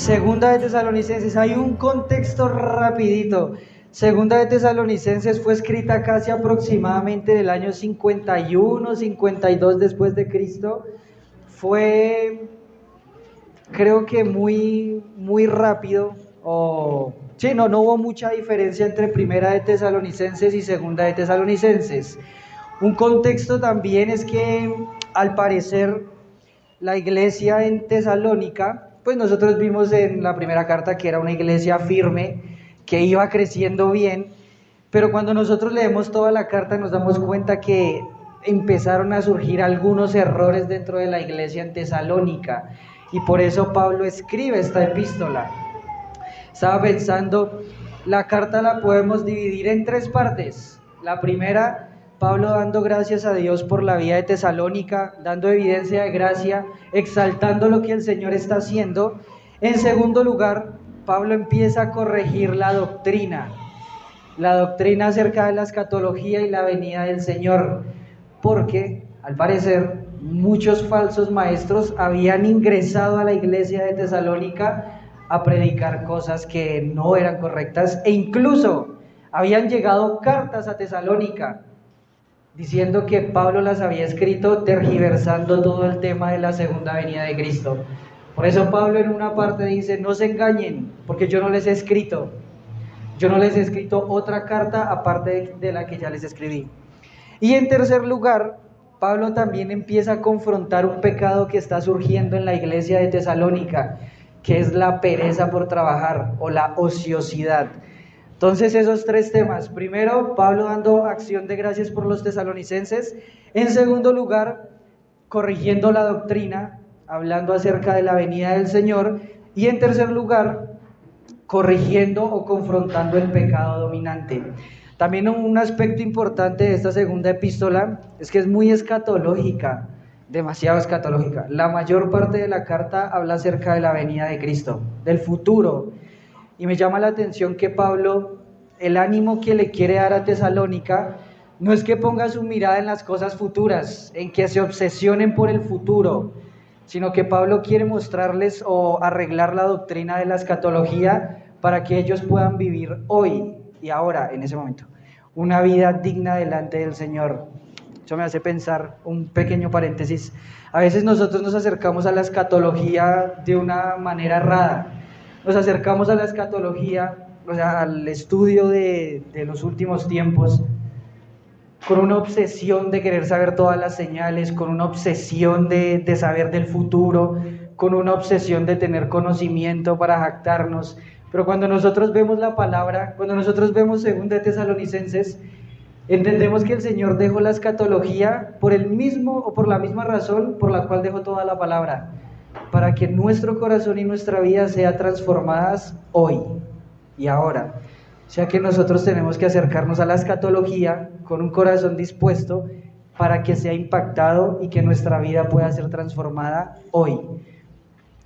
Segunda de Tesalonicenses, hay un contexto rapidito. Segunda de Tesalonicenses fue escrita casi aproximadamente en el año 51, 52 después de Cristo. Fue, creo que muy rápido, sí, no hubo mucha diferencia entre Primera de Tesalonicenses y Segunda de Tesalonicenses. Un contexto también es que, al parecer, la iglesia en Tesalónica, pues nosotros vimos en la primera carta que era una iglesia firme, que iba creciendo bien, pero cuando nosotros leemos toda la carta nos damos cuenta que empezaron a surgir algunos errores dentro de la iglesia en Tesalónica, y por eso Pablo escribe esta epístola. Estaba pensando, la carta la podemos dividir en tres partes. La primera, Pablo dando gracias a Dios por la vida de Tesalónica, dando evidencia de gracia, exaltando lo que el Señor está haciendo. En segundo lugar, Pablo empieza a corregir la doctrina acerca de la escatología y la venida del Señor, porque al parecer muchos falsos maestros habían ingresado a la iglesia de Tesalónica a predicar cosas que no eran correctas, e incluso habían llegado cartas a Tesalónica diciendo que Pablo las había escrito tergiversando todo el tema de la segunda venida de Cristo. Por eso Pablo en una parte dice, no se engañen, porque yo no les he escrito otra carta aparte de la que ya les escribí. Y en tercer lugar, Pablo también empieza a confrontar un pecado que está surgiendo en la iglesia de Tesalónica, que es la pereza por trabajar o la ociosidad. Entonces, esos tres temas. Primero, Pablo dando acción de gracias por los tesalonicenses. En segundo lugar, corrigiendo la doctrina, hablando acerca de la venida del Señor. Y en tercer lugar, corrigiendo o confrontando el pecado dominante. También un aspecto importante de esta segunda epístola es que es muy escatológica, demasiado escatológica. La mayor parte de la carta habla acerca de la venida de Cristo, del futuro. Y me llama la atención que Pablo, el ánimo que le quiere dar a Tesalónica, no es que ponga su mirada en las cosas futuras, en que se obsesionen por el futuro, sino que Pablo quiere mostrarles o arreglar la doctrina de la escatología para que ellos puedan vivir hoy y ahora, en ese momento, una vida digna delante del Señor. Eso me hace pensar, un pequeño paréntesis, a veces nosotros nos acercamos a la escatología de una manera errada. Nos acercamos a la escatología, o sea, al estudio de los últimos tiempos, con una obsesión de querer saber todas las señales, con una obsesión de saber del futuro, con una obsesión de tener conocimiento para jactarnos. Pero cuando nosotros vemos la palabra, cuando nosotros vemos Segunda de Tesalonicenses, entendemos que el Señor dejó la escatología por el mismo o por la misma razón por la cual dejó toda la palabra, para que nuestro corazón y nuestra vida sean transformadas hoy y ahora. O sea que nosotros tenemos que acercarnos a la escatología con un corazón dispuesto para que sea impactado y que nuestra vida pueda ser transformada hoy.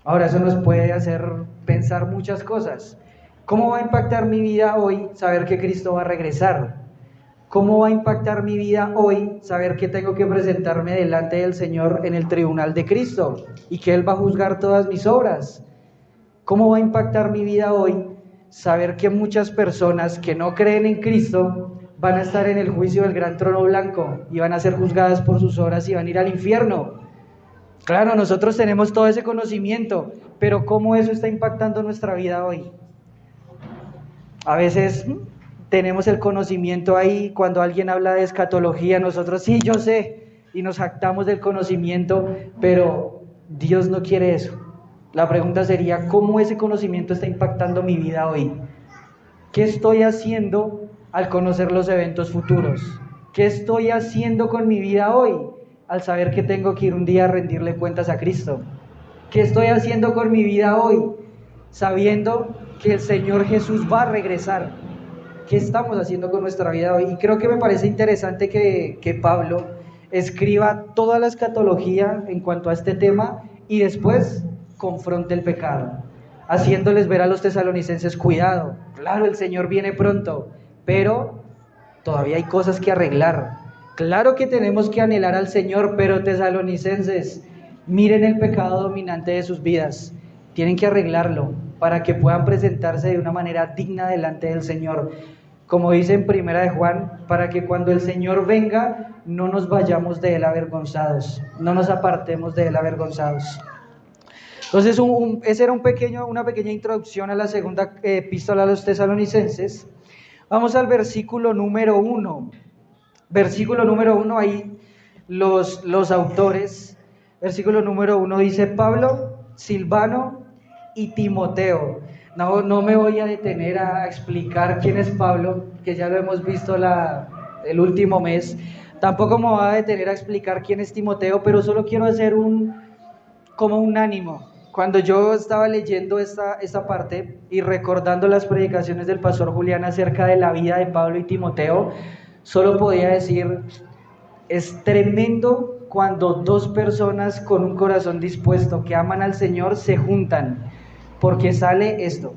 Ahora, eso nos puede hacer pensar muchas cosas. ¿Cómo va a impactar mi vida hoy saber que Cristo va a regresar? ¿Cómo va a impactar mi vida hoy saber que tengo que presentarme delante del Señor en el tribunal de Cristo y que Él va a juzgar todas mis obras? ¿Cómo va a impactar mi vida hoy saber que muchas personas que no creen en Cristo van a estar en el juicio del gran trono blanco y van a ser juzgadas por sus obras y van a ir al infierno? Claro, nosotros tenemos todo ese conocimiento, pero ¿cómo eso está impactando nuestra vida hoy? A veces tenemos el conocimiento ahí, cuando alguien habla de escatología, nosotros sí, yo sé, y nos jactamos del conocimiento, pero Dios no quiere eso. La pregunta sería, ¿cómo ese conocimiento está impactando mi vida hoy? ¿Qué estoy haciendo al conocer los eventos futuros? ¿Qué estoy haciendo con mi vida hoy al saber que tengo que ir un día a rendirle cuentas a Cristo? ¿Qué estoy haciendo con mi vida hoy sabiendo que el Señor Jesús va a regresar? ¿Qué estamos haciendo con nuestra vida hoy? Y creo que me parece interesante que Pablo escriba toda la escatología en cuanto a este tema y después confronte el pecado, haciéndoles ver a los tesalonicenses, cuidado, claro, el Señor viene pronto, pero todavía hay cosas que arreglar. Claro que tenemos que anhelar al Señor, pero tesalonicenses, miren el pecado dominante de sus vidas, tienen que arreglarlo, para que puedan presentarse de una manera digna delante del Señor. Como dice en Primera de Juan, para que cuando el Señor venga, no nos vayamos de Él avergonzados, no nos apartemos de Él avergonzados. Entonces, esa era una pequeña introducción a la segunda epístola a los tesalonicenses. Vamos al versículo número 1. Versículo número 1, ahí los autores. Versículo número 1 dice: Pablo, Silvano y Timoteo. No me voy a detener a explicar quién es Pablo, que ya lo hemos visto el último mes. Tampoco me voy a detener a explicar quién es Timoteo, pero solo quiero hacer como un ánimo. Cuando yo estaba leyendo esta parte y recordando las predicaciones del pastor Julián acerca de la vida de Pablo y Timoteo, solo podía decir: es tremendo cuando dos personas con un corazón dispuesto que aman al Señor se juntan, porque sale esto.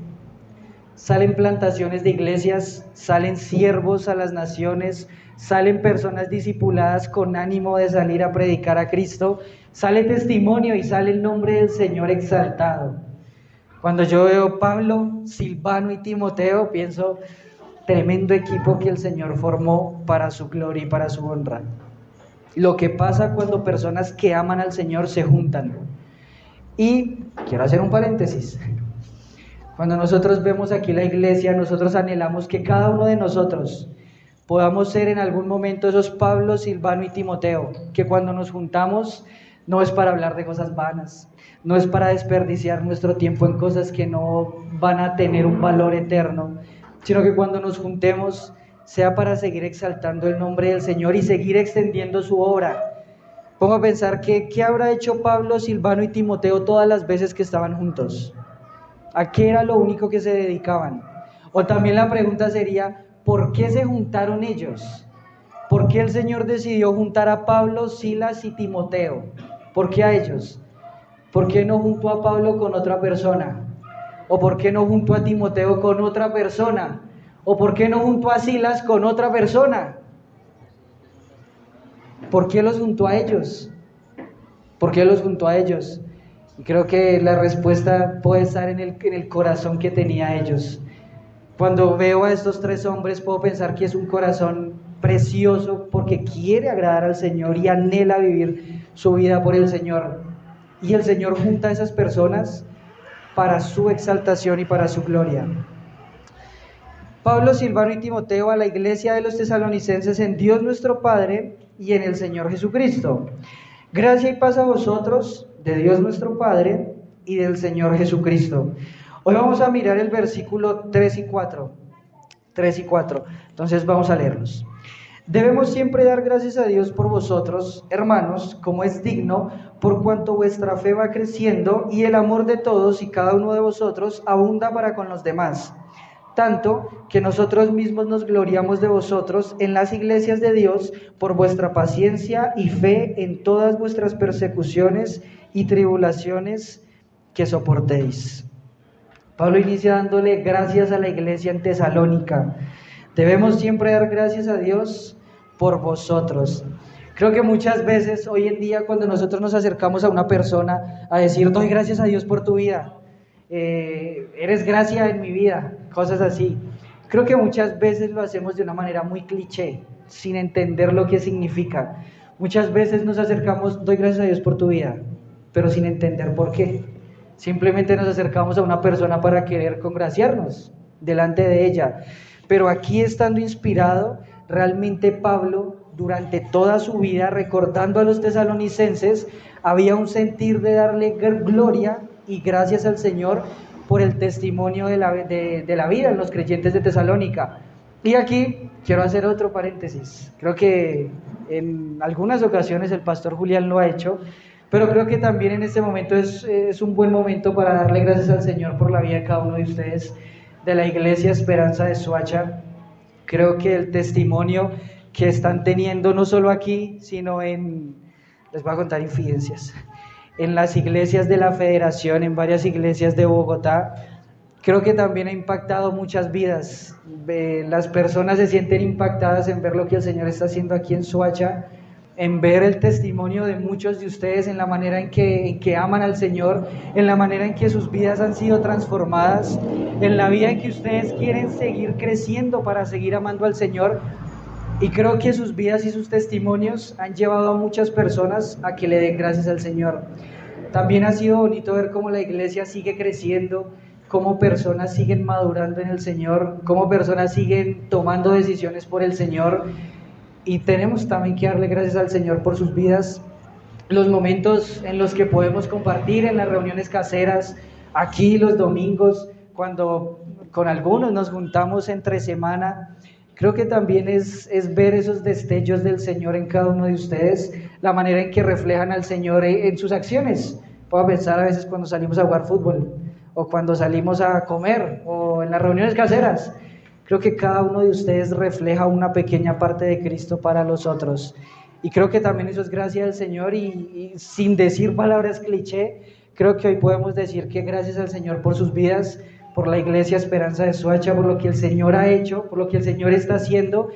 Salen plantaciones de iglesias, salen siervos a las naciones, salen personas discipuladas con ánimo de salir a predicar a Cristo, sale testimonio y sale el nombre del Señor exaltado. Cuando yo veo Pablo, Silvano y Timoteo, pienso: tremendo equipo que el Señor formó para su gloria y para su honra. Lo que pasa cuando personas que aman al Señor se juntan. Y quiero hacer un paréntesis. Cuando nosotros vemos aquí la iglesia, nosotros anhelamos que cada uno de nosotros podamos ser en algún momento esos Pablo, Silvano y Timoteo, que cuando nos juntamos no es para hablar de cosas vanas, no es para desperdiciar nuestro tiempo en cosas que no van a tener un valor eterno, sino que cuando nos juntemos sea para seguir exaltando el nombre del Señor y seguir extendiendo su obra. Pongo a pensar que ¿qué habrá hecho Pablo, Silvano y Timoteo todas las veces que estaban juntos? ¿A qué era lo único que se dedicaban? O también la pregunta sería: ¿por qué se juntaron ellos? ¿Por qué el Señor decidió juntar a Pablo, Silas y Timoteo? ¿Por qué a ellos? ¿Por qué no juntó a Pablo con otra persona? ¿O por qué no juntó a Timoteo con otra persona? ¿O por qué no juntó a Silas con otra persona? ¿Por qué los juntó a ellos? ¿Por qué los juntó a ellos? Y creo que la respuesta puede estar en el corazón que tenía ellos. Cuando veo a estos tres hombres puedo pensar que es un corazón precioso porque quiere agradar al Señor y anhela vivir su vida por el Señor. Y el Señor junta a esas personas para su exaltación y para su gloria. Pablo, Silvano y Timoteo, a la iglesia de los tesalonicenses en Dios nuestro Padre y en el Señor Jesucristo. Gracia y paz a vosotros, de Dios nuestro Padre y del Señor Jesucristo. Hoy vamos a mirar el versículo 3 y 4. 3 y 4. Entonces vamos a leerlos. Debemos siempre dar gracias a Dios por vosotros, hermanos, como es digno, por cuanto vuestra fe va creciendo y el amor de todos y cada uno de vosotros abunda para con los demás. Tanto que nosotros mismos nos gloriamos de vosotros en las iglesias de Dios por vuestra paciencia y fe en todas vuestras persecuciones y tribulaciones que soportéis. Pablo inicia dándole gracias a la iglesia en Tesalónica. Debemos siempre dar gracias a Dios por vosotros. Creo que muchas veces hoy en día cuando nosotros nos acercamos a una persona a decir: doy gracias a Dios por tu vida, eres gracia en mi vida, cosas así. Creo que muchas veces lo hacemos de una manera muy cliché, sin entender lo que significa. Muchas veces nos acercamos: doy gracias a Dios por tu vida, pero sin entender por qué. Simplemente nos acercamos a una persona para querer congraciarnos delante de ella. Pero aquí, estando inspirado, realmente Pablo, durante toda su vida, recordando a los tesalonicenses, había un sentir de darle gloria y gracias al Señor por el testimonio de la vida en los creyentes de Tesalónica. Y aquí quiero hacer otro paréntesis. Creo que en algunas ocasiones el pastor Julián lo ha hecho, pero creo que también en este momento es un buen momento para darle gracias al Señor por la vida de cada uno de ustedes, de la Iglesia Esperanza de Soacha. Creo que el testimonio que están teniendo no solo aquí, sino les voy a contar infidencias, en las iglesias de la Federación, en varias iglesias de Bogotá, creo que también ha impactado muchas vidas. Las personas se sienten impactadas en ver lo que el Señor está haciendo aquí en Soacha, en ver el testimonio de muchos de ustedes, en la manera en que aman al Señor, en la manera en que sus vidas han sido transformadas, en la vida en que ustedes quieren seguir creciendo para seguir amando al Señor. Y creo que sus vidas y sus testimonios han llevado a muchas personas a que le den gracias al Señor. También ha sido bonito ver cómo la iglesia sigue creciendo, cómo personas siguen madurando en el Señor, cómo personas siguen tomando decisiones por el Señor. Y tenemos también que darle gracias al Señor por sus vidas, los momentos en los que podemos compartir en las reuniones caseras, aquí los domingos, cuando con algunos nos juntamos entre semana. Creo que también es ver esos destellos del Señor en cada uno de ustedes, la manera en que reflejan al Señor en sus acciones. Puedo pensar a veces cuando salimos a jugar fútbol, o cuando salimos a comer, o en las reuniones caseras. Creo que cada uno de ustedes refleja una pequeña parte de Cristo para los otros. Y creo que también eso es gracia del Señor, y sin decir palabras cliché, creo que hoy podemos decir que gracias al Señor por sus vidas, por la Iglesia Esperanza de Soacha, por lo que el Señor ha hecho, por lo que el Señor está haciendo,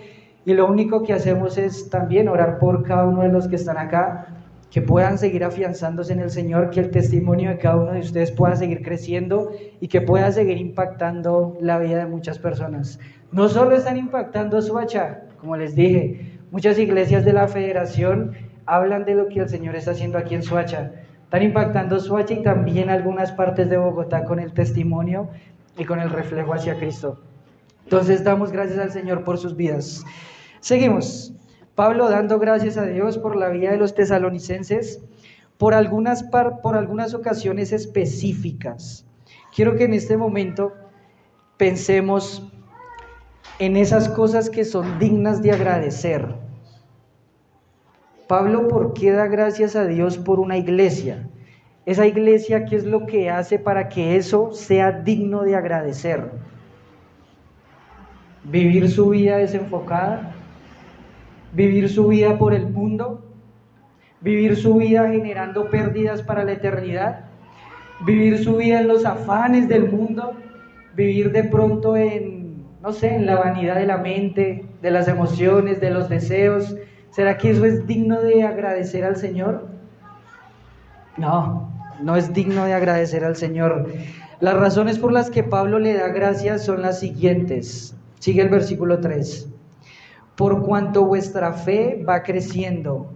y lo único que hacemos es también orar por cada uno de los que están acá, que puedan seguir afianzándose en el Señor, que el testimonio de cada uno de ustedes pueda seguir creciendo y que pueda seguir impactando la vida de muchas personas. No solo están impactando a Soacha, como les dije, muchas iglesias de la Federación hablan de lo que el Señor está haciendo aquí en Soacha. Están impactando Soacha y también algunas partes de Bogotá con el testimonio y con el reflejo hacia Cristo. Entonces damos gracias al Señor por sus vidas. Seguimos. Pablo dando gracias a Dios por la vida de los tesalonicenses, por algunas ocasiones específicas. Quiero que en este momento pensemos en esas cosas que son dignas de agradecer. Pablo, ¿por qué da gracias a Dios por una iglesia? Esa iglesia, ¿qué es lo que hace para que eso sea digno de agradecer? ¿Vivir su vida desenfocada? ¿Vivir su vida por el mundo? ¿Vivir su vida generando pérdidas para la eternidad? ¿Vivir su vida en los afanes del mundo? ¿Vivir de pronto en la vanidad de la mente, de las emociones, de los deseos? ¿Será que eso es digno de agradecer al Señor? No, no es digno de agradecer al Señor. Las razones por las que Pablo le da gracias son las siguientes. Sigue el versículo 3. Por cuanto vuestra fe va creciendo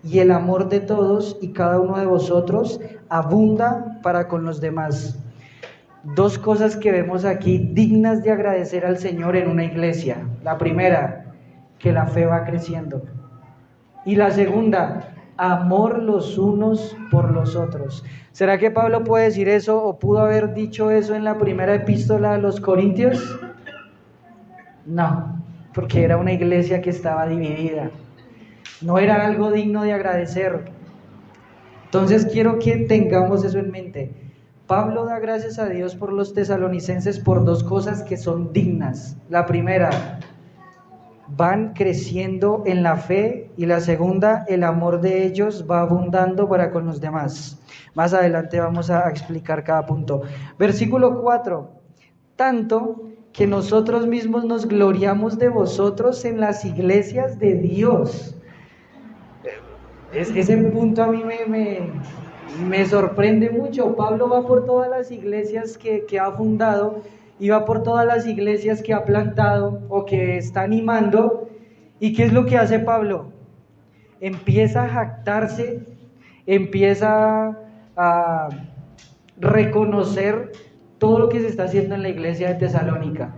y el amor de todos y cada uno de vosotros abunda para con los demás. Dos cosas que vemos aquí dignas de agradecer al Señor en una iglesia. La primera, que la fe va creciendo. Y la segunda, amor los unos por los otros. ¿Será que Pablo puede decir eso o pudo haber dicho eso en la primera epístola a los Corintios? No, porque era una iglesia que estaba dividida. No era algo digno de agradecer. Entonces quiero que tengamos eso en mente. Pablo da gracias a Dios por los tesalonicenses por dos cosas que son dignas. La primera, van creciendo en la fe, y la segunda, el amor de ellos va abundando para con los demás. Más adelante vamos a explicar cada punto. Versículo 4, tanto que nosotros mismos nos gloriamos de vosotros en las iglesias de Dios. Ese punto a mí me sorprende mucho. Pablo va por todas las iglesias que ha fundado, y va por todas las iglesias que ha plantado o que está animando. ¿Y qué es lo que hace Pablo? Empieza a jactarse, empieza a reconocer todo lo que se está haciendo en la iglesia de Tesalónica.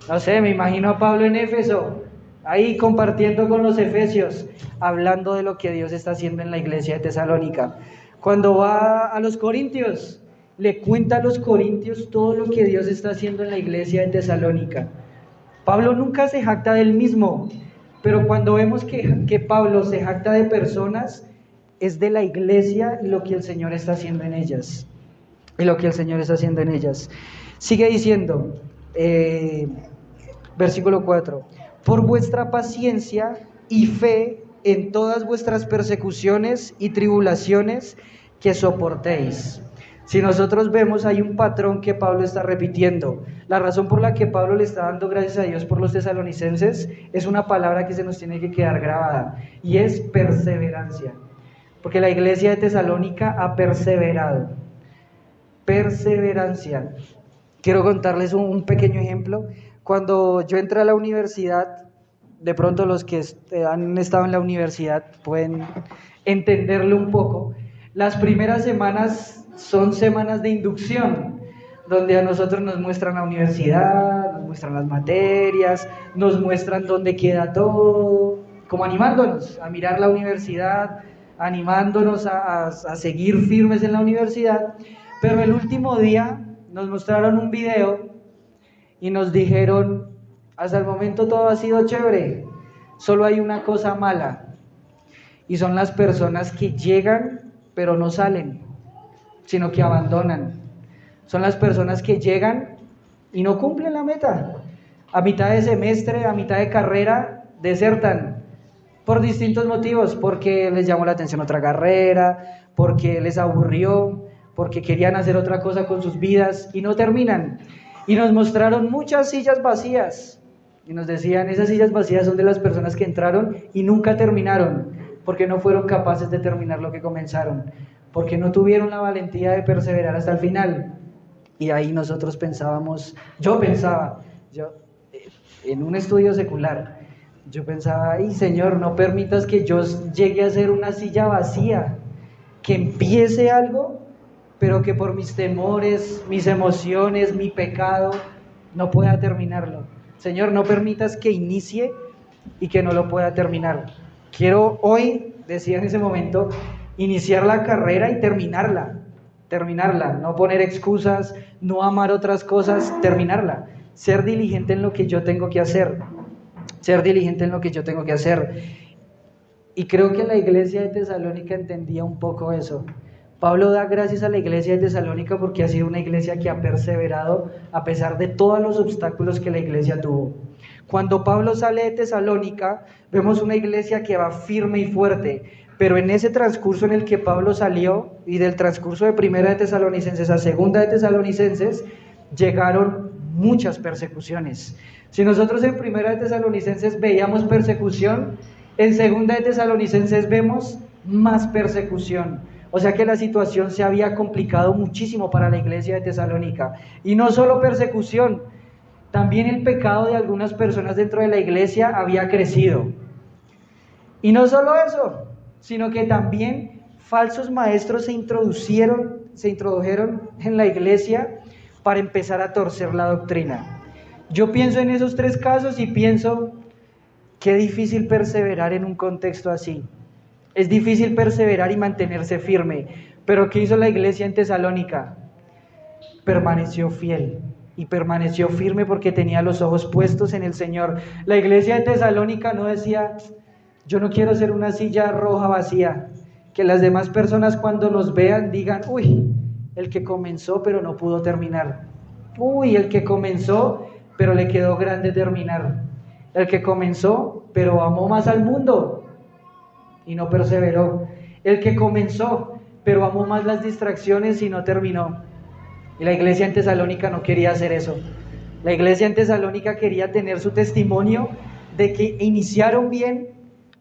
No sé, me imagino a Pablo en Éfeso, ahí compartiendo con los efesios, hablando de lo que Dios está haciendo en la iglesia de Tesalónica. Cuando va a los Corintios, le cuenta a los corintios todo lo que Dios está haciendo en la iglesia de Tesalónica. Pablo nunca se jacta del mismo, pero cuando vemos que Pablo se jacta de personas, es de la iglesia y lo que el Señor está haciendo en ellas. Sigue diciendo, versículo 4, por vuestra paciencia y fe en todas vuestras persecuciones y tribulaciones que soportéis, Si nosotros vemos, hay un patrón que Pablo está repitiendo. La razón por la que Pablo le está dando gracias a Dios por los tesalonicenses es una palabra que se nos tiene que quedar grabada, y es perseverancia. Porque la iglesia de Tesalónica ha perseverado. Perseverancia. Quiero contarles un pequeño ejemplo. Cuando yo entré a la universidad, de pronto los que han estado en la universidad pueden entenderlo un poco. Las primeras semanas son semanas de inducción, donde a nosotros nos muestran la universidad, nos muestran las materias, nos muestran dónde queda todo, como animándonos a mirar la universidad, animándonos a seguir firmes en la universidad. Pero el último día nos mostraron un video y nos dijeron: hasta el momento todo ha sido chévere, solo hay una cosa mala, y son las personas que llegan pero no salen, sino que abandonan. Son las personas que llegan y no cumplen la meta. A mitad de semestre, a mitad de carrera, desertan por distintos motivos, porque les llamó la atención otra carrera, porque les aburrió, porque querían hacer otra cosa con sus vidas y no terminan. Y nos mostraron muchas sillas vacías y nos decían: esas sillas vacías son de las personas que entraron y nunca terminaron, porque no fueron capaces de terminar lo que comenzaron, porque no tuvieron la valentía de perseverar hasta el final. Y ahí nosotros pensábamos, yo en un estudio secular, yo pensaba: ay Señor, no permitas que yo llegue a ser una silla vacía, que empiece algo, pero que por mis temores, mis emociones, mi pecado, no pueda terminarlo. Señor, no permitas que inicie y que no lo pueda terminar. Quiero hoy, decía en ese momento, iniciar la carrera y terminarla, no poner excusas, no amar otras cosas, terminarla, ser diligente en lo que yo tengo que hacer, Y creo que la iglesia de Tesalónica entendía un poco eso. Pablo da gracias a la iglesia de Tesalónica porque ha sido una iglesia que ha perseverado a pesar de todos los obstáculos que la iglesia tuvo. Cuando Pablo sale de Tesalónica, vemos una iglesia que va firme y fuerte, pero en ese transcurso en el que Pablo salió, y del transcurso de Primera de Tesalonicenses a Segunda de Tesalonicenses, llegaron muchas persecuciones. Si nosotros en Primera de Tesalonicenses veíamos persecución, en Segunda de Tesalonicenses vemos más persecución. O sea que la situación se había complicado muchísimo para la iglesia de Tesalónica. Y no solo persecución, también el pecado de algunas personas dentro de la iglesia había crecido. Y no solo eso, sino que también falsos maestros se introdujeron en la iglesia para empezar a torcer la doctrina. Yo pienso en esos tres casos y pienso: qué difícil perseverar en un contexto así. Es difícil perseverar y mantenerse firme. Pero ¿qué hizo la iglesia en Tesalónica? Permaneció fiel y permaneció firme porque tenía los ojos puestos en el Señor. La iglesia de Tesalónica no decía: yo no quiero ser una silla roja vacía, que las demás personas cuando nos vean digan: uy, el que comenzó pero no pudo terminar. Uy, el que comenzó pero le quedó grande terminar. El que comenzó pero amó más al mundo y no perseveró. El que comenzó pero amó más las distracciones y no terminó. Y la iglesia en Tesalónica no quería hacer eso. La iglesia en Tesalónica quería tener su testimonio de que iniciaron bien,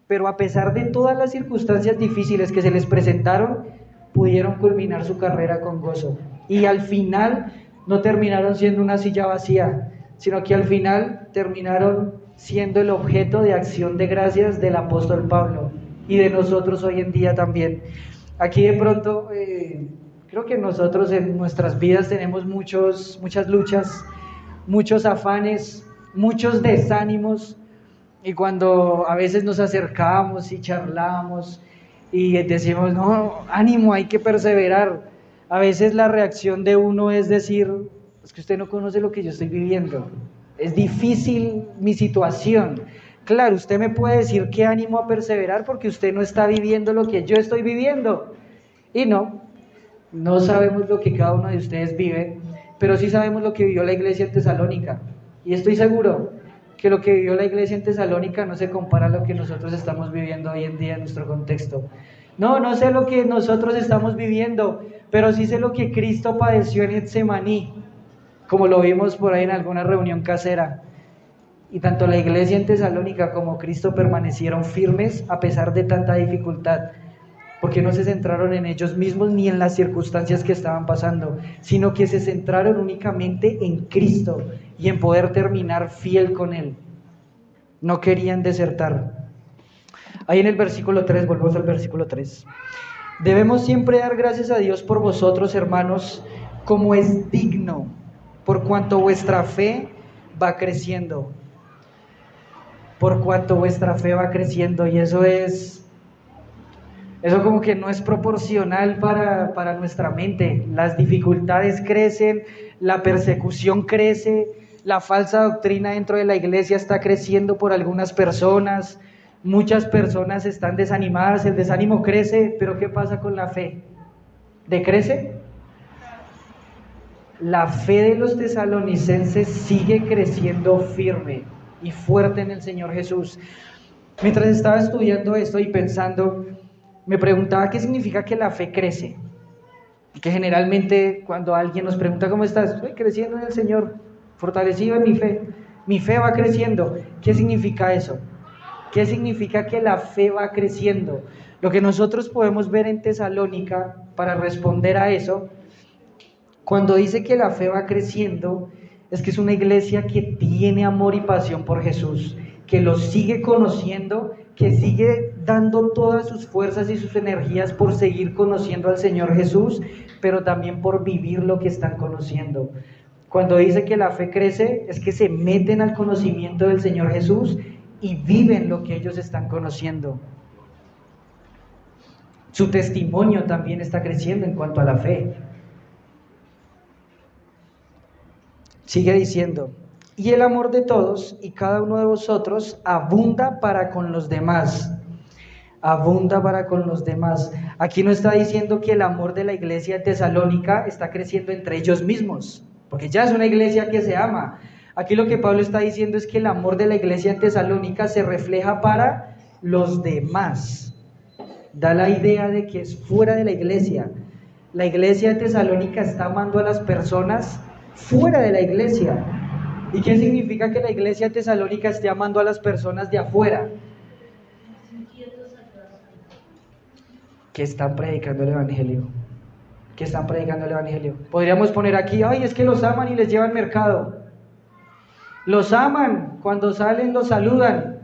pero a pesar de todas las circunstancias difíciles que se les presentaron, pudieron culminar su carrera con gozo. Y al final no terminaron siendo una silla vacía, sino que al final terminaron siendo el objeto de acción de gracias del apóstol Pablo y de nosotros hoy en día también. Aquí de pronto creo que nosotros en nuestras vidas tenemos muchas luchas, muchos afanes, muchos desánimos, y cuando a veces nos acercamos y charlamos y decimos: no, ánimo, hay que perseverar, a veces la reacción de uno es decir: es que usted no conoce lo que yo estoy viviendo, es difícil mi situación. Claro, usted me puede decir qué ánimo a perseverar porque usted no está viviendo lo que yo estoy viviendo. Y no sabemos lo que cada uno de ustedes vive, pero sí sabemos lo que vivió la iglesia en Tesalónica. Y estoy seguro que lo que vivió la iglesia en Tesalónica no se compara a lo que nosotros estamos viviendo hoy en día en nuestro contexto. No sé lo que nosotros estamos viviendo, pero sí sé lo que Cristo padeció en Getsemaní, como lo vimos por ahí en alguna reunión casera. Y tanto la iglesia en Tesalónica como Cristo permanecieron firmes a pesar de tanta dificultad, porque no se centraron en ellos mismos ni en las circunstancias que estaban pasando, sino que se centraron únicamente en Cristo y en poder terminar fiel con Él. No querían desertar. Ahí en el versículo 3, volvemos al versículo 3. Debemos siempre dar gracias a Dios por vosotros, hermanos, como es digno, por cuanto vuestra fe va creciendo. Por cuanto vuestra fe va creciendo, y eso como que no es proporcional para nuestra mente. Las dificultades crecen, la persecución crece, la falsa doctrina dentro de la iglesia está creciendo por algunas personas. Muchas personas están desanimadas, el desánimo crece, pero ¿qué pasa con la fe? ¿Decrece? La fe de los tesalonicenses sigue creciendo firme y fuerte en el Señor Jesús. Mientras estaba estudiando esto y pensando, me preguntaba qué significa que la fe crece. Que generalmente cuando alguien nos pregunta ¿cómo estás? Estoy creciendo en el Señor, fortalecido en mi fe va creciendo. ¿Qué significa eso? ¿Qué significa que la fe va creciendo? Lo que nosotros podemos ver en Tesalónica para responder a eso, cuando dice que la fe va creciendo, es que es una iglesia que tiene amor y pasión por Jesús, que lo sigue conociendo, que sigue dando todas sus fuerzas y sus energías por seguir conociendo al Señor Jesús, pero también por vivir lo que están conociendo. Cuando dice que la fe crece, es que se meten al conocimiento del Señor Jesús y viven lo que ellos están conociendo. Su testimonio también está creciendo en cuanto a la fe. Sigue diciendo, y el amor de todos y cada uno de vosotros abunda para con los demás. Abunda para con los demás. Aquí no está diciendo que el amor de la iglesia de Tesalónica está creciendo entre ellos mismos, porque ya es una iglesia que se ama. Aquí lo que Pablo está diciendo es que el amor de la iglesia en Tesalónica se refleja para los demás. Da la idea de que es fuera de la iglesia. La iglesia de Tesalónica está amando a las personas fuera de la iglesia. ¿Y qué significa que la iglesia de Tesalónica esté amando a las personas de afuera? Que están predicando el evangelio. Que están predicando el evangelio. Podríamos poner aquí, ay, es que los aman y les llevan mercado. Los aman, cuando salen los saludan.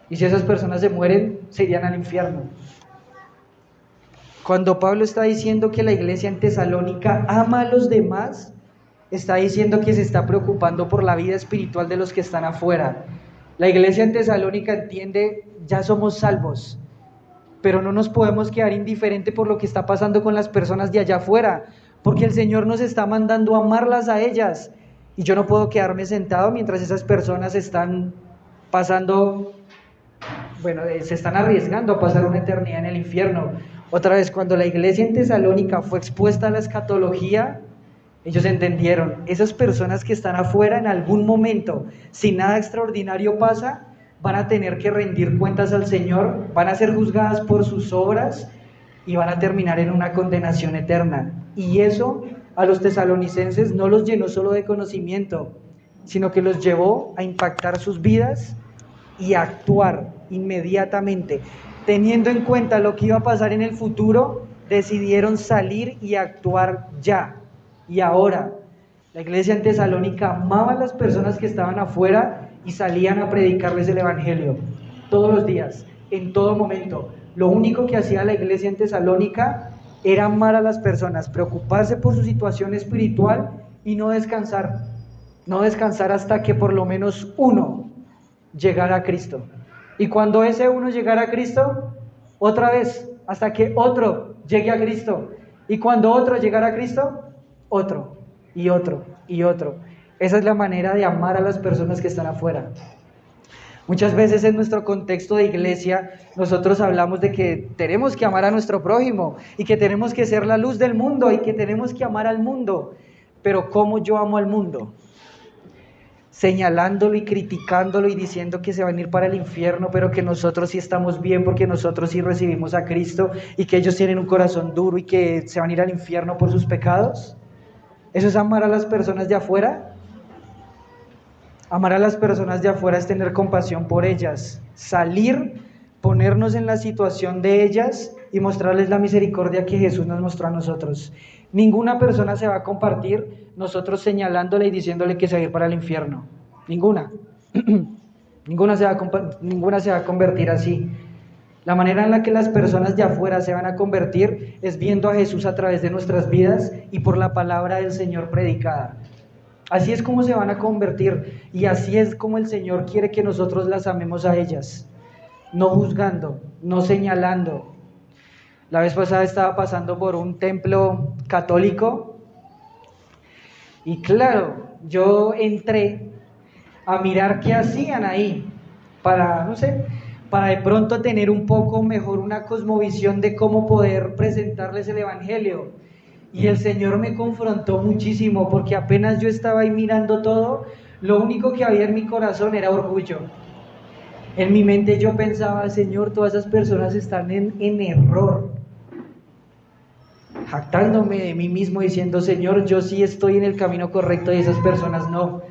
Y si esas personas se mueren, se irían al infierno. Cuando Pablo está diciendo que la iglesia en Tesalónica ama a los demás, está diciendo que se está preocupando por la vida espiritual de los que están afuera. La iglesia en Tesalónica entiende, ya somos salvos, pero no nos podemos quedar indiferentes por lo que está pasando con las personas de allá afuera, porque el Señor nos está mandando a amarlas a ellas. Y yo no puedo quedarme sentado mientras esas personas están pasando, se están arriesgando a pasar una eternidad en el infierno. Otra vez, cuando la iglesia en Tesalónica fue expuesta a la escatología, ellos entendieron, esas personas que están afuera en algún momento, si nada extraordinario pasa, van a tener que rendir cuentas al Señor, van a ser juzgadas por sus obras y van a terminar en una condenación eterna. Y eso a los tesalonicenses no los llenó solo de conocimiento, sino que los llevó a impactar sus vidas y a actuar inmediatamente. Teniendo en cuenta lo que iba a pasar en el futuro, decidieron salir y actuar ya y ahora. La iglesia en Tesalónica amaba a las personas que estaban afuera y salían a predicarles el evangelio todos los días, en todo momento. Lo único que hacía la iglesia en Tesalónica era amar a las personas, preocuparse por su situación espiritual y no descansar hasta que por lo menos uno llegara a Cristo. Y cuando ese uno llegara a Cristo, otra vez, hasta que otro llegue a Cristo. Y cuando otro llegara a Cristo, otro, y otro, y otro. Esa es la manera de amar a las personas que están afuera. Muchas veces en nuestro contexto de iglesia, nosotros hablamos de que tenemos que amar a nuestro prójimo, y que tenemos que ser la luz del mundo, y que tenemos que amar al mundo. Pero ¿cómo yo amo al mundo? señalándolo y criticándolo y diciendo que se van a ir para el infierno, pero que nosotros sí estamos bien porque nosotros sí recibimos a Cristo, y que ellos tienen un corazón duro y que se van a ir al infierno por sus pecados? ¿Eso es amar a las personas de afuera? Amar a las personas de afuera es tener compasión por ellas, salir, ponernos en la situación de ellas y mostrarles la misericordia que Jesús nos mostró a nosotros. Ninguna persona se va a compartir nosotros señalándole y diciéndole que se va a ir para el infierno. Ninguna. Ninguna se va a convertir así. La manera en la que las personas de afuera se van a convertir es viendo a Jesús a través de nuestras vidas y por la palabra del Señor predicada. Así es como se van a convertir, y así es como el Señor quiere que nosotros las amemos a ellas, no juzgando, no señalando. La vez pasada estaba pasando por un templo católico y claro, yo entré a mirar qué hacían ahí para, no sé, para de pronto tener un poco mejor una cosmovisión de cómo poder presentarles el Evangelio. Y el Señor me confrontó muchísimo, porque apenas yo estaba ahí mirando todo, lo único que había en mi corazón era orgullo. En mi mente yo pensaba, Señor, todas esas personas están en error, jactándome de mí mismo, diciendo, Señor, yo sí estoy en el camino correcto y esas personas no.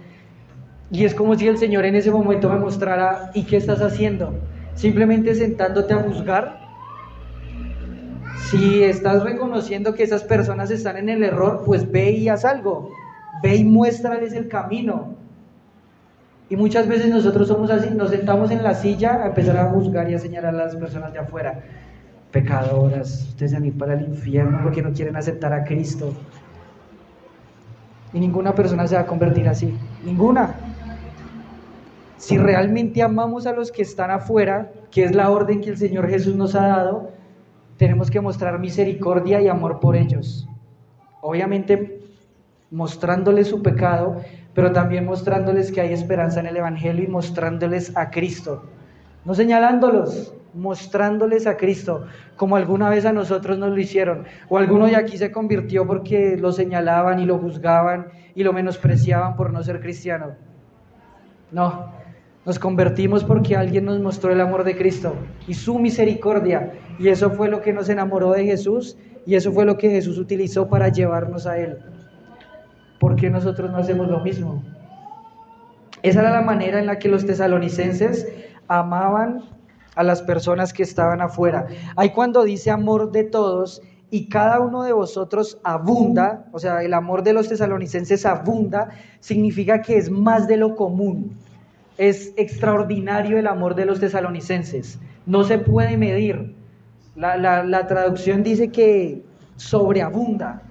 Y es como si el Señor en ese momento me mostrara, ¿y qué estás haciendo? ¿Simplemente sentándote a juzgar? Si estás reconociendo que esas personas están en el error, pues ve y haz algo, ve y muéstrales el camino. Y muchas veces nosotros somos así, nos sentamos en la silla a empezar a juzgar y a señalar a las personas de afuera. Pecadoras, ustedes van a ir para el infierno porque no quieren aceptar a Cristo. Y ninguna persona se va a convertir así, ninguna. Si realmente amamos a los que están afuera, que es la orden que el Señor Jesús nos ha dado, tenemos que mostrar misericordia y amor por ellos. Obviamente mostrándoles su pecado, pero también mostrándoles que hay esperanza en el Evangelio y mostrándoles a Cristo. No señalándolos, mostrándoles a Cristo, como alguna vez a nosotros nos lo hicieron. O alguno de aquí se convirtió porque lo señalaban y lo juzgaban y lo menospreciaban por no ser cristiano. No. Nos convertimos porque alguien nos mostró el amor de Cristo y su misericordia, y eso fue lo que nos enamoró de Jesús, y eso fue lo que Jesús utilizó para llevarnos a Él. ¿Por qué nosotros no hacemos lo mismo? Esa era la manera en la que los tesalonicenses amaban a las personas que estaban afuera. Ahí cuando dice amor de todos, y cada uno de vosotros abunda, o sea, el amor de los tesalonicenses abunda, significa que es más de lo común. Es extraordinario el amor de los tesalonicenses, no se puede medir. La traducción dice que sobreabunda.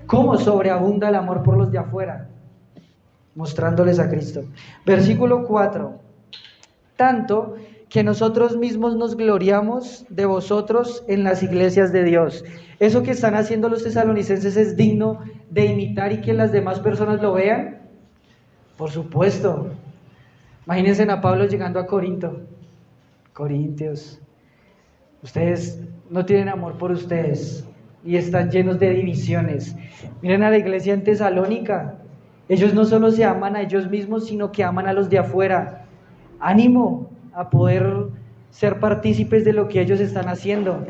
¿Cómo sobreabunda el amor por los de afuera? Mostrándoles a Cristo. Versículo 4. Tanto que nosotros mismos nos gloriamos de vosotros en las iglesias de Dios. Eso que están haciendo los tesalonicenses es digno de imitar y que las demás personas lo vean. Por supuesto. Imagínense a Pablo llegando a Corinto. Corintios, ustedes no tienen amor por ustedes y están llenos de divisiones. Miren a la iglesia en Tesalónica. Ellos no solo se aman a ellos mismos, sino que aman a los de afuera. Ánimo a poder ser partícipes de lo que ellos están haciendo.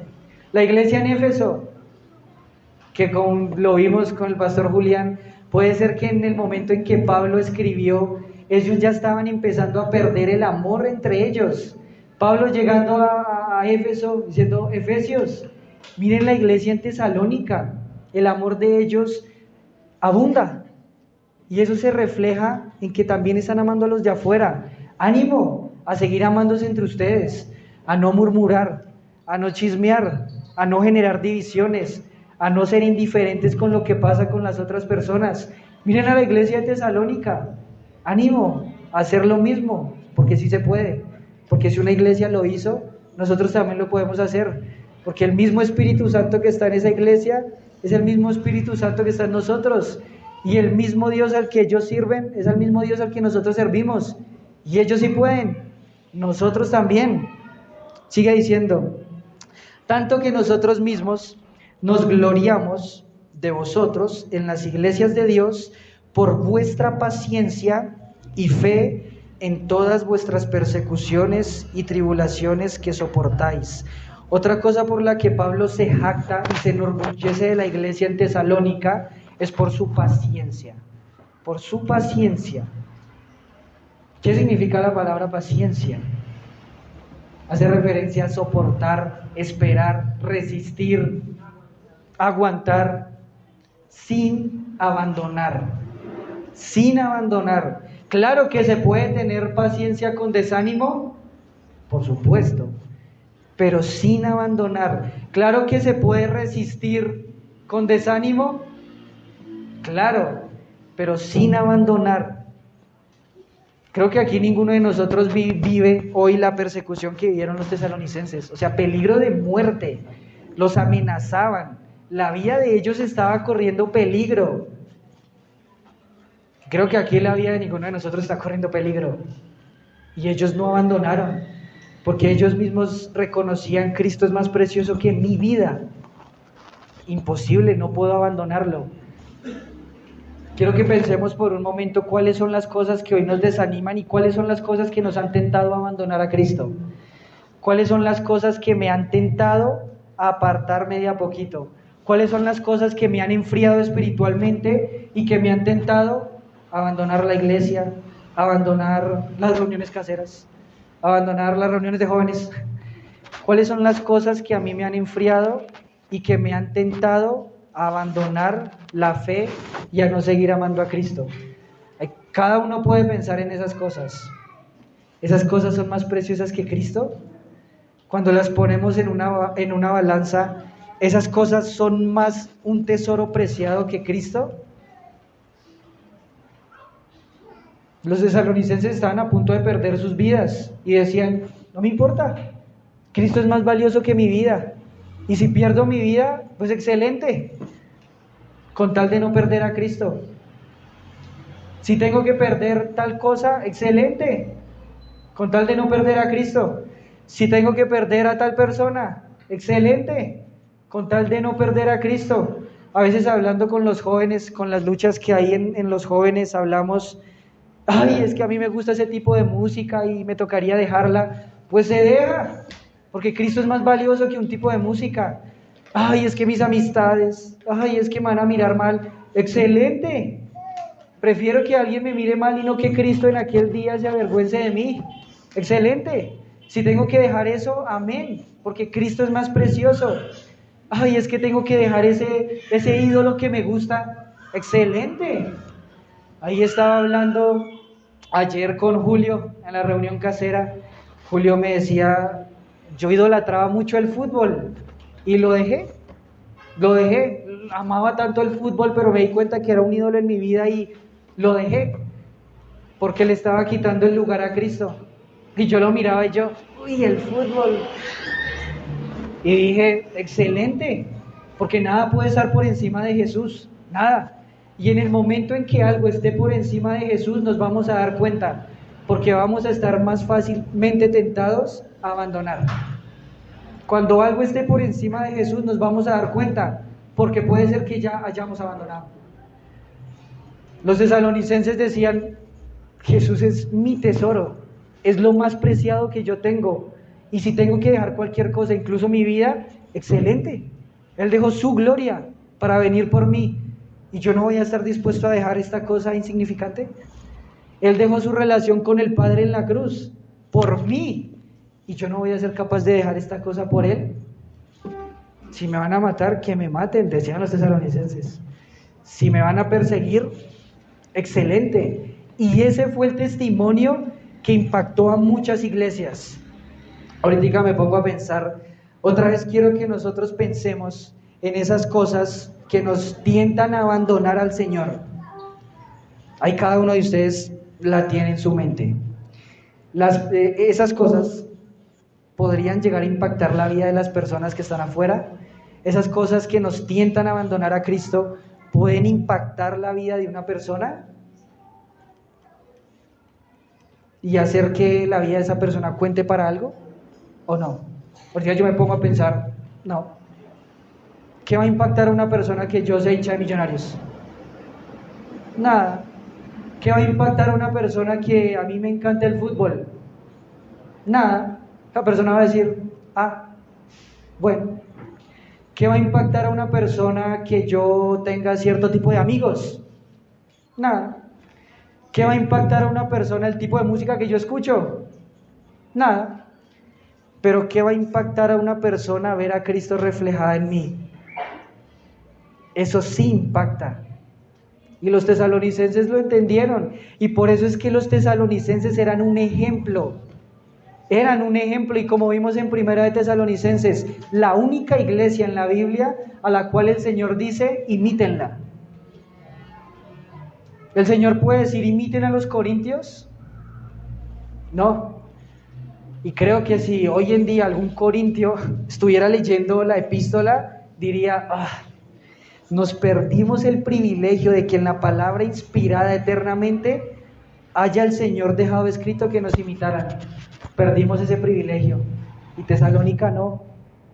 La iglesia en Éfeso, que lo vimos con el pastor Julián, puede ser que en el momento en que Pablo escribió, ellos ya estaban empezando a perder el amor entre ellos. Pablo llegando a Éfeso diciendo, Efesios, miren la iglesia en Tesalónica, el amor de ellos abunda. Y eso se refleja en que también están amando a los de afuera. Ánimo a seguir amándose entre ustedes, a no murmurar, a no chismear, a no generar divisiones, a no ser indiferentes con lo que pasa con las otras personas. Miren a la iglesia de Tesalónica, ánimo a hacer lo mismo, porque sí se puede, porque si una iglesia lo hizo, nosotros también lo podemos hacer, porque el mismo Espíritu Santo que está en esa iglesia es el mismo Espíritu Santo que está en nosotros, y el mismo Dios al que ellos sirven es el mismo Dios al que nosotros servimos, y ellos sí pueden, nosotros también. Sigue diciendo, tanto que nosotros mismos nos gloriamos de vosotros en las iglesias de Dios por vuestra paciencia y fe en todas vuestras persecuciones y tribulaciones que soportáis. Otra cosa por la que Pablo se jacta y se enorgullece de la iglesia en Tesalónica es por su paciencia. Por su paciencia. ¿Qué significa la palabra paciencia? Hace referencia a soportar, esperar, resistir, aguantar, sin abandonar. Sin abandonar. Claro que se puede tener paciencia con desánimo, por supuesto, pero sin abandonar. Claro que se puede resistir con desánimo, claro, pero sin abandonar. Creo que aquí ninguno de nosotros vive hoy la persecución que vivieron los tesalonicenses, o sea, peligro de muerte, los amenazaban, la vida de ellos estaba corriendo peligro. Creo que aquí la vida de ninguno de nosotros está corriendo peligro, y ellos no abandonaron, porque ellos mismos reconocían: Cristo es más precioso que mi vida, imposible, no puedo abandonarlo. Quiero que pensemos por un momento cuáles son las cosas que hoy nos desaniman y cuáles son las cosas que nos han tentado a abandonar a Cristo. ¿Cuáles son las cosas que me han tentado a apartarme de a poquito? ¿Cuáles son las cosas que me han enfriado espiritualmente y que me han tentado a abandonar la iglesia, a abandonar las reuniones caseras, a abandonar las reuniones de jóvenes? ¿Cuáles son las cosas que a mí me han enfriado y que me han tentado a abandonar la fe y a no seguir amando a Cristo? Cada uno puede pensar en esas cosas. ¿Esas cosas son más preciosas que Cristo? Cuando las ponemos en una balanza, ¿esas cosas son más un tesoro preciado que Cristo? Los tesalonicenses estaban a punto de perder sus vidas y decían: no me importa, Cristo es más valioso que mi vida, y si pierdo mi vida, pues excelente, con tal de no perder a Cristo. Si tengo que perder tal cosa, excelente, con tal de no perder a Cristo. Si tengo que perder a tal persona, excelente, con tal de no perder a Cristo. A veces hablando con los jóvenes, con las luchas que hay en los jóvenes, hablamos: ay, es que a mí me gusta ese tipo de música y me tocaría dejarla. Pues se deja, porque Cristo es más valioso que un tipo de música. Ay, es que mis amistades, ay, es que me van a mirar mal. Excelente, prefiero que alguien me mire mal y no que Cristo en aquel día se avergüence de mí. Excelente, si tengo que dejar eso, amén, porque Cristo es más precioso. Ay, es que tengo que dejar ese ídolo que me gusta. Excelente. Ahí estaba hablando ayer con Julio en la reunión casera. Julio me decía: yo idolatraba mucho el fútbol y lo dejé, amaba tanto el fútbol, pero me di cuenta que era un ídolo en mi vida y lo dejé, porque le estaba quitando el lugar a Cristo. Y yo lo miraba y yo: uy, el fútbol. Y dije: excelente, porque nada puede estar por encima de Jesús, nada. Y en el momento en que algo esté por encima de Jesús, nos vamos a dar cuenta, porque vamos a estar más fácilmente tentados a abandonar. Cuando algo esté por encima de Jesús, nos vamos a dar cuenta, porque puede ser que ya hayamos abandonado. Los tesalonicenses decían: Jesús es mi tesoro, es lo más preciado que yo tengo, y si tengo que dejar cualquier cosa, incluso mi vida, excelente. Él dejó su gloria para venir por mí, y yo no voy a estar dispuesto a dejar esta cosa insignificante. Él dejó su relación con el Padre en la cruz por mí, y yo no voy a ser capaz de dejar esta cosa por Él. Si me van a matar, que me maten, decían los tesalonicenses. Si me van a perseguir, excelente. Y ese fue el testimonio que impactó a muchas iglesias. Ahorita me pongo a pensar, otra vez quiero que nosotros pensemos en esas cosas que nos tientan a abandonar al Señor. Ahí cada uno de ustedes la tiene en su mente. Esas cosas podrían llegar a impactar la vida de las personas que están afuera. Esas cosas que nos tientan a abandonar a Cristo, ¿pueden impactar la vida de una persona? ¿Y hacer que la vida de esa persona cuente para algo? ¿O no? Porque yo me pongo a pensar, no. ¿Qué va a impactar a una persona que yo sea hincha de Millonarios? Nada. ¿Qué va a impactar a una persona que a mí me encanta el fútbol? Nada. La persona va a decir, ah, bueno. ¿Qué va a impactar a una persona que yo tenga cierto tipo de amigos? Nada. ¿Qué va a impactar a una persona el tipo de música que yo escucho? Nada. Pero ¿qué va a impactar a una persona ver a Cristo reflejada en mí? Eso sí impacta. Y los tesalonicenses lo entendieron. Y por eso es que los tesalonicenses eran un ejemplo. Eran un ejemplo, y como vimos en Primera de Tesalonicenses, la única iglesia en la Biblia a la cual el Señor dice, imítenla. ¿El Señor puede decir, imiten a los corintios? No. Y creo que si hoy en día algún corintio estuviera leyendo la epístola, diría, nos perdimos el privilegio de que en la palabra inspirada eternamente haya el Señor dejado escrito que nos imitaran. Perdimos ese privilegio. Y Tesalónica no,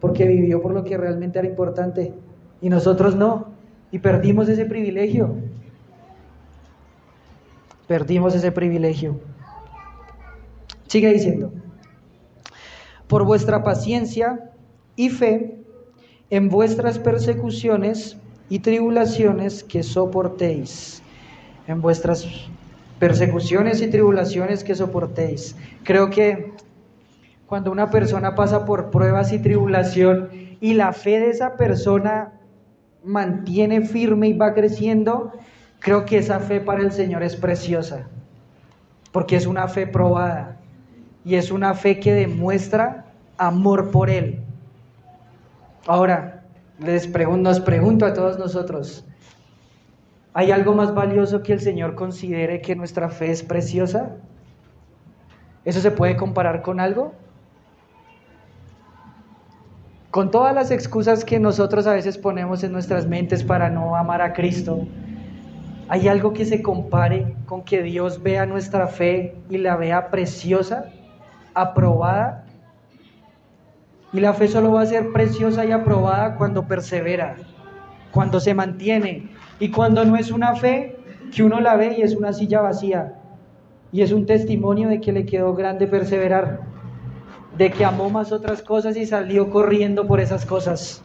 porque vivió por lo que realmente era importante. Y nosotros no. Y perdimos ese privilegio. Perdimos ese privilegio. Sigue diciendo. Por vuestra paciencia y fe en vuestras persecuciones y tribulaciones que soportéis. En vuestras persecuciones y tribulaciones que soportéis. Creo que cuando una persona pasa por pruebas y tribulación y la fe de esa persona mantiene firme y va creciendo, creo que esa fe para el Señor es preciosa, porque es una fe probada y es una fe que demuestra amor por Él. Ahora, nos pregunto a todos nosotros, ¿hay algo más valioso que el Señor considere que nuestra fe es preciosa? ¿Eso se puede comparar con algo? Con todas las excusas que nosotros a veces ponemos en nuestras mentes para no amar a Cristo, ¿hay algo que se compare con que Dios vea nuestra fe y la vea preciosa, aprobada? Y la fe solo va a ser preciosa y aprobada cuando persevera, cuando se mantiene, y cuando no es una fe que uno la ve y es una silla vacía, y es un testimonio de que le quedó grande perseverar, de que amó más otras cosas y salió corriendo por esas cosas.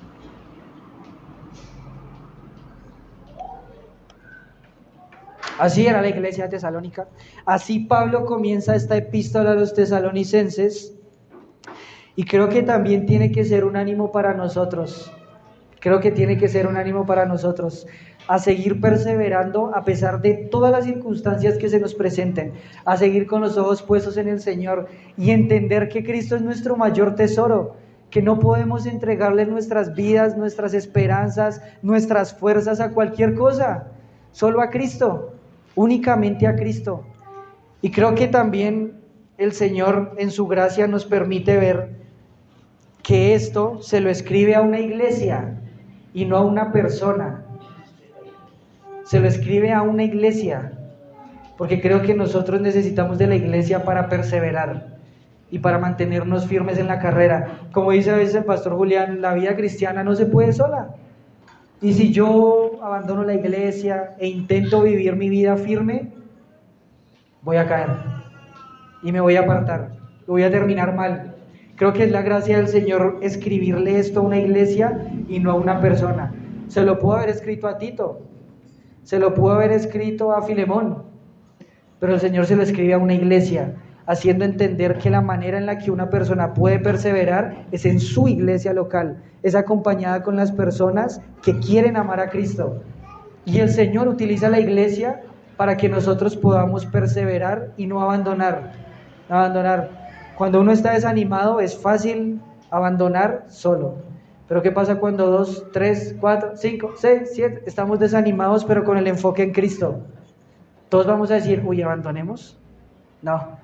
Así era la iglesia de Tesalónica. Así Pablo comienza esta epístola a los tesalonicenses, y creo que también tiene que ser un ánimo para nosotros. Creo que tiene que ser un ánimo para nosotros a seguir perseverando a pesar de todas las circunstancias que se nos presenten, a seguir con los ojos puestos en el Señor y entender que Cristo es nuestro mayor tesoro, que no podemos entregarle nuestras vidas, nuestras esperanzas, nuestras fuerzas a cualquier cosa, solo a Cristo, únicamente a Cristo. Y creo que también el Señor en su gracia nos permite ver que esto se lo escribe a una iglesia y no a una persona. Se lo escribe a una iglesia, porque creo que nosotros necesitamos de la iglesia para perseverar y para mantenernos firmes en la carrera. Como dice a veces el pastor Julián, la vida cristiana no se puede sola. Y si yo abandono la iglesia e intento vivir mi vida firme, voy a caer y me voy a apartar, voy a terminar mal. Creo que es la gracia del Señor escribirle esto a una iglesia y no a una persona. Se lo pudo haber escrito a Tito, se lo pudo haber escrito a Filemón, pero el Señor se lo escribe a una iglesia, haciendo entender que la manera en la que una persona puede perseverar es en su iglesia local, es acompañada con las personas que quieren amar a Cristo. Y el Señor utiliza la iglesia para que nosotros podamos perseverar y no abandonar. Cuando uno está desanimado es fácil abandonar solo. Pero ¿qué pasa cuando 2, 3, 4, 5, 6, 7 estamos desanimados pero con el enfoque en Cristo? Todos vamos a decir, uy, ¿abandonemos? No.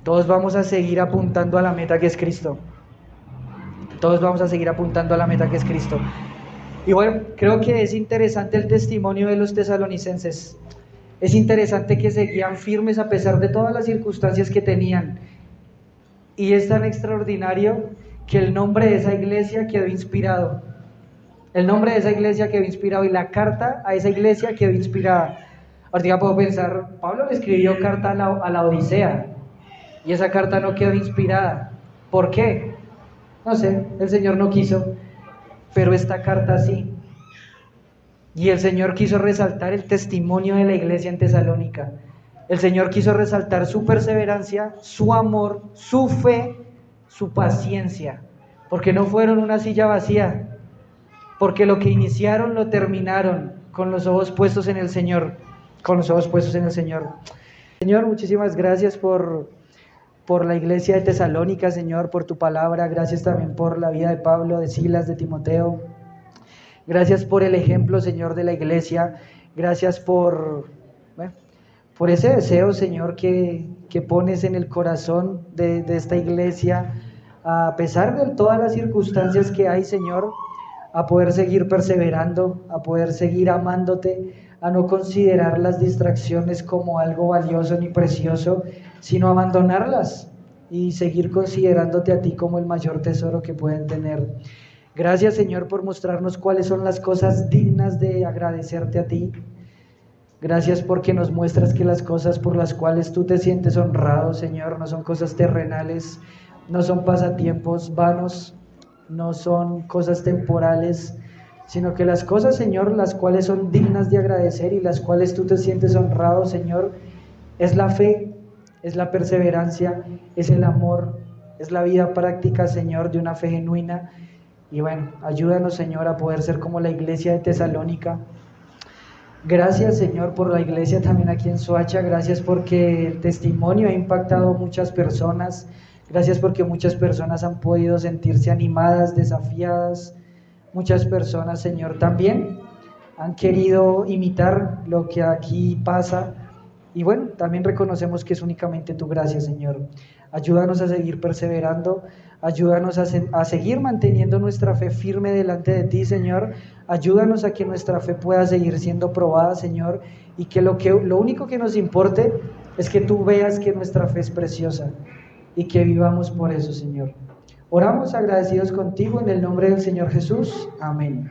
Todos vamos a seguir apuntando a la meta que es Cristo. Todos vamos a seguir apuntando a la meta que es Cristo. Y bueno, creo que es interesante el testimonio de los tesalonicenses. Es interesante que seguían firmes a pesar de todas las circunstancias que tenían. Y es tan extraordinario que el nombre de esa iglesia quedó inspirado. El nombre de esa iglesia quedó inspirado y la carta a esa iglesia quedó inspirada. Ahorita puedo pensar, Pablo le escribió carta a la Odisea y esa carta no quedó inspirada. ¿Por qué? No sé, el Señor no quiso, pero esta carta sí. Y el Señor quiso resaltar el testimonio de la iglesia en Tesalónica. El Señor quiso resaltar su perseverancia, su amor, su fe, su paciencia, porque no fueron una silla vacía, porque lo que iniciaron lo terminaron con los ojos puestos en el Señor, con los ojos puestos en el Señor. Señor, muchísimas gracias por la iglesia de Tesalónica, Señor, por tu palabra. Gracias también por la vida de Pablo, de Silas, de Timoteo. Gracias por el ejemplo, Señor, de la iglesia. Gracias por ese deseo, Señor, que pones en el corazón de esta iglesia, a pesar de todas las circunstancias que hay, Señor, a poder seguir perseverando, a poder seguir amándote, a no considerar las distracciones como algo valioso ni precioso, sino abandonarlas y seguir considerándote a ti como el mayor tesoro que pueden tener. Gracias, Señor, por mostrarnos cuáles son las cosas dignas de agradecerte a ti. Gracias porque nos muestras que las cosas por las cuales tú te sientes honrado, Señor, no son cosas terrenales, no son pasatiempos vanos, no son cosas temporales, sino que las cosas, Señor, las cuales son dignas de agradecer y las cuales tú te sientes honrado, Señor, es la fe, es la perseverancia, es el amor, es la vida práctica, Señor, de una fe genuina. Y bueno, ayúdanos, Señor, a poder ser como la iglesia de Tesalónica. Gracias, Señor, por la iglesia también aquí en Soacha. Gracias porque el testimonio ha impactado a muchas personas. Gracias porque muchas personas han podido sentirse animadas, desafiadas. Muchas personas, Señor, también han querido imitar lo que aquí pasa. Y bueno, también reconocemos que es únicamente tu gracia, Señor. Ayúdanos a seguir perseverando, ayúdanos a seguir manteniendo nuestra fe firme delante de ti, Señor. Ayúdanos a que nuestra fe pueda seguir siendo probada, Señor, y que lo único que nos importe es que tú veas que nuestra fe es preciosa y que vivamos por eso, Señor. Oramos agradecidos contigo en el nombre del Señor Jesús. Amén.